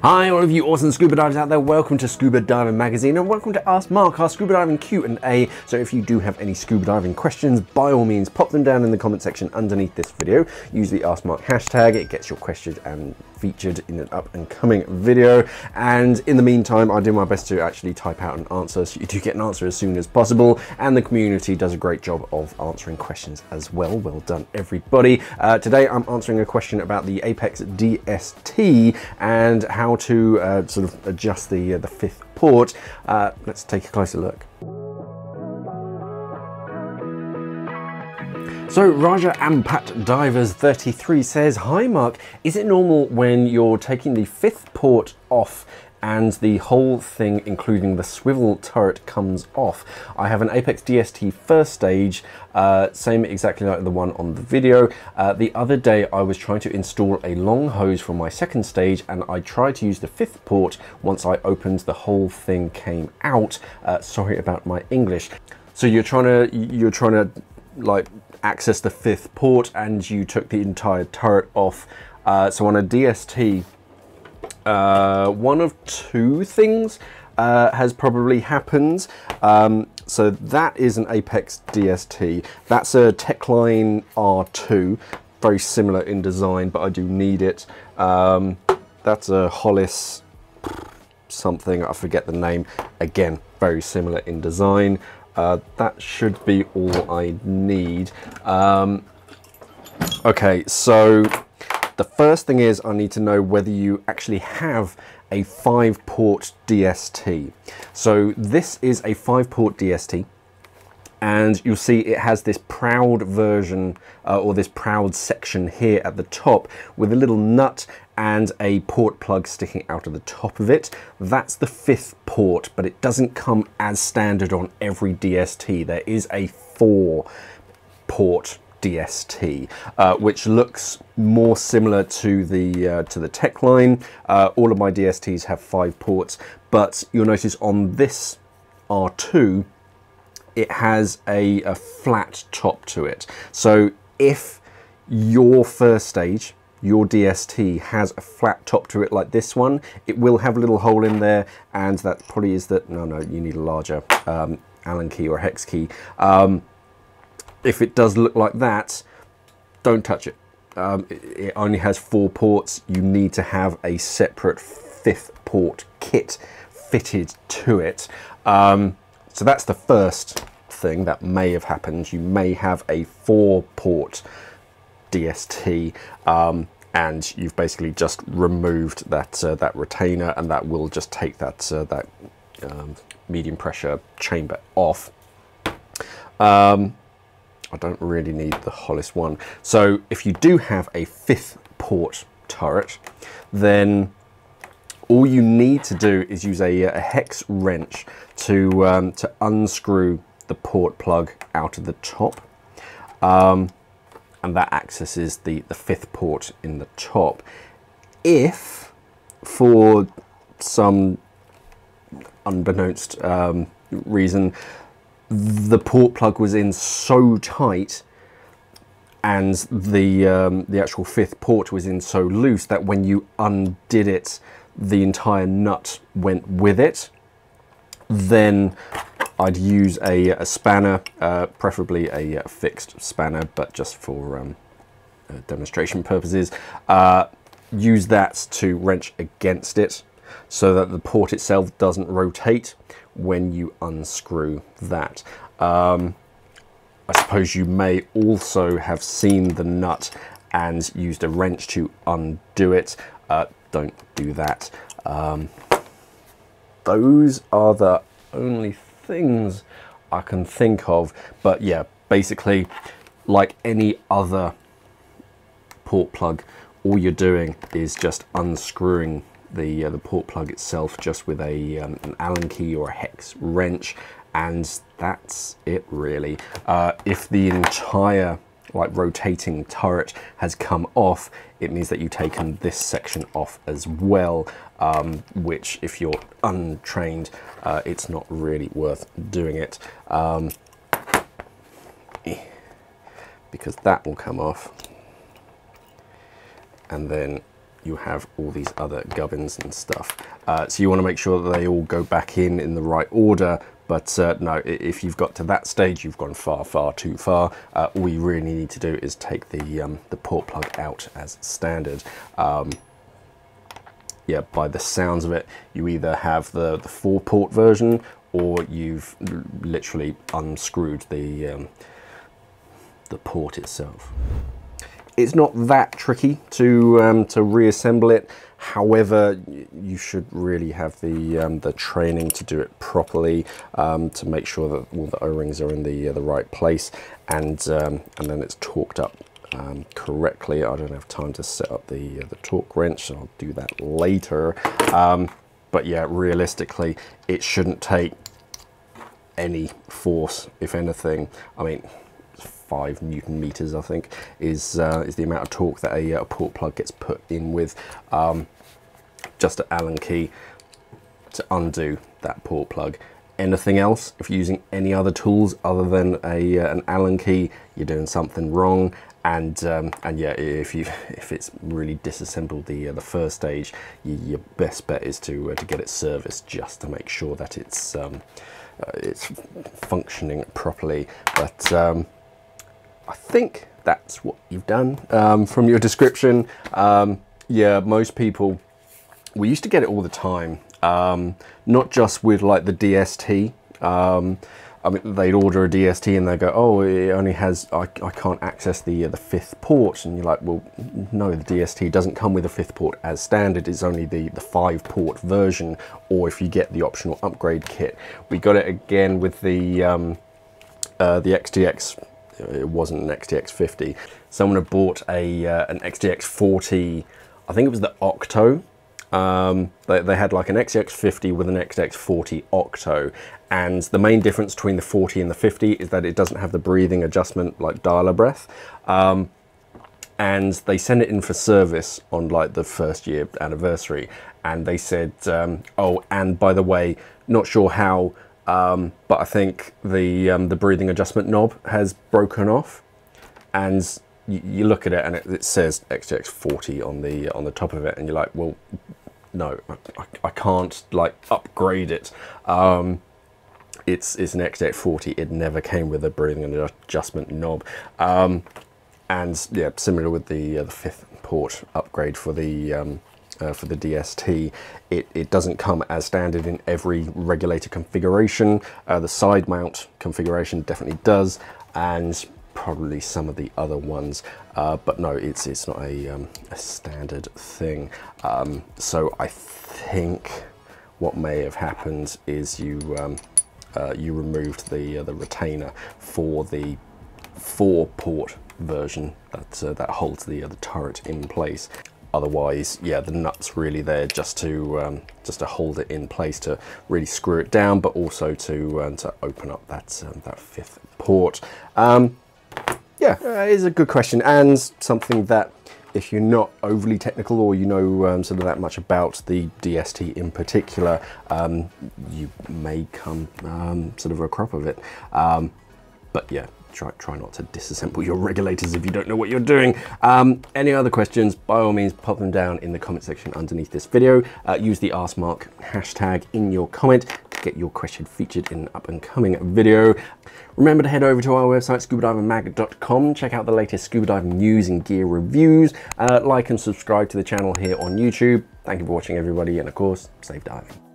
Hi all of you awesome scuba divers out there, welcome to Scuba Diving Magazine and welcome to Ask Mark, our scuba diving Q&A. So if you do have any scuba diving questions, by all means pop them down in the comment section underneath this video. Use the Ask Mark hashtag, it gets your question and featured in an up and coming video. And in the meantime, I do my best to actually type out an answer, so you do get an answer as soon as possible. And the community does a great job of answering questions as well. Well done everybody. Today I'm answering a question about the Apeks DST and how to sort of adjust the fifth port. Let's take a closer look. So Raja Ampat Divers 33 says, "Hi Mark, is it normal when you're taking the fifth port off and the whole thing, including the swivel turret, comes off? I have an Apeks DST first stage, same exactly like the one on the video. The other day I was trying to install a long hose for my second stage and I tried to use the fifth port. Once I opened, the whole thing came out. Sorry about my English." So you're trying to like access the fifth port and you took the entire turret off. So on a DST, one of two things has probably happened. So that is an Apeks DST. That's a Techline R2, very similar in design, but I do need it. That's a Hollis something, I forget the name. Again, very similar in design. That should be all I need. Okay, so the first thing is I need to know whether you actually have a 5-port DST. So this is a 5-port DST, and you'll see it has this proud version or this proud section here at the top with a little nut and a port plug sticking out of the top of it. That's the fifth port, but it doesn't come as standard on every DST. There is a 4-port DST, which looks more similar to the Techline. All of my DSTs have 5 ports, but you'll notice on this R2, it has a flat top to it. So if your first stage, your DST has a flat top to it like this one, it will have a little hole in there, and that probably is that, no, you need a larger Allen key or hex key. If it does look like that, don't touch it. It only has 4 ports. You need to have a separate 5th port kit fitted to it. So that's the first thing that may have happened. You may have a 4-port DST, and you've basically just removed that retainer, and that will just take that medium pressure chamber off. I don't really need the Hollis one. So if you do have a 5th port turret, then all you need to do is use a hex wrench to unscrew the port plug out of the top. And that accesses the 5th port in the top. If, for some unbeknownst reason, the port plug was in so tight and the actual 5th port was in so loose that when you undid it, the entire nut went with it, then I'd use a spanner, preferably a fixed spanner, but just for demonstration purposes. Use that to wrench against it so that the port itself doesn't rotate when you unscrew that. I suppose you may also have seen the nut and used a wrench to undo it. Don't do that. Those are the only things I can think of, but yeah, basically like any other port plug, all you're doing is just unscrewing the port plug itself just with an Allen key or a hex wrench, and that's it really. If the entire rotating turret has come off, it means that you've taken this section off as well, which if you're untrained, it's not really worth doing it, because that will come off, and then you have all these other gubbins and stuff. So you want to make sure that they all go back in the right order. But no, if you've got to that stage, you've gone far, far too far. All you really need to do is take the port plug out as standard. Yeah, by the sounds of it, you either have the 4-port version, or you've literally unscrewed the port itself. It's not that tricky to reassemble it. However, you should really have the training to do it properly, to make sure that all the O-rings are in the right place, and then it's torqued up correctly. I don't have time to set up the torque wrench, so I'll do that later. But yeah, realistically, it shouldn't take any force, if anything. I mean, 5 Newton meters, I think, is the amount of torque that a port plug gets put in with. Just an Allen key to undo that port plug. Anything else, if you're using any other tools other than an Allen key, you're doing something wrong. And yeah, if it's really disassembled the first stage, your best bet is to get it serviced, just to make sure that it's functioning properly. But I think that's what you've done from your description. Yeah, most people, we used to get it all the time, not just with like the DST. I mean, they'd order a DST and they go, oh, it only has, I can't access the 5th port. And you're like, well, no, the DST doesn't come with a 5th port as standard. It's only the 5-port version, or if you get the optional upgrade kit. We got it again with the XTX. It wasn't an XTX 50. Someone had bought an XTX 40, I think it was the Octo. They had like an XTX 50 with an XTX 40 Octo, and the main difference between the 40 and the 50 is that it doesn't have the breathing adjustment like dialer breath. And they sent it in for service on like the 1st year anniversary, and they said, oh, and by the way, not sure how, but I think the breathing adjustment knob has broken off. And you look at it and it says XTX 40 on the top of it, and you're like, well, no, I can't like upgrade it. It's an XTX 40. It never came with a breathing adjustment knob. And yeah, similar with the 5th port upgrade for the DST, it doesn't come as standard in every regulator configuration. The side mount configuration definitely does, and probably some of the other ones, but no, it's not a standard thing. So I think what may have happened is you removed the retainer for the 4-port version that holds the turret in place. Otherwise, yeah, the nut's really there just to hold it in place, to really screw it down, but also to open up that 5th port. Yeah, it is a good question, and something that, if you're not overly technical, or you know sort of that much about the DST in particular, you may come sort of a crop of it. But yeah, try not to disassemble your regulators if you don't know what you're doing. Any other questions, by all means, pop them down in the comment section underneath this video. Use the #AskMark hashtag in your comment to get your question featured in an up-and-coming video. Remember to head over to our website, scubadivermag.com. Check out the latest scuba diving news and gear reviews. Like and subscribe to the channel here on YouTube. Thank you for watching, everybody, and of course, safe diving.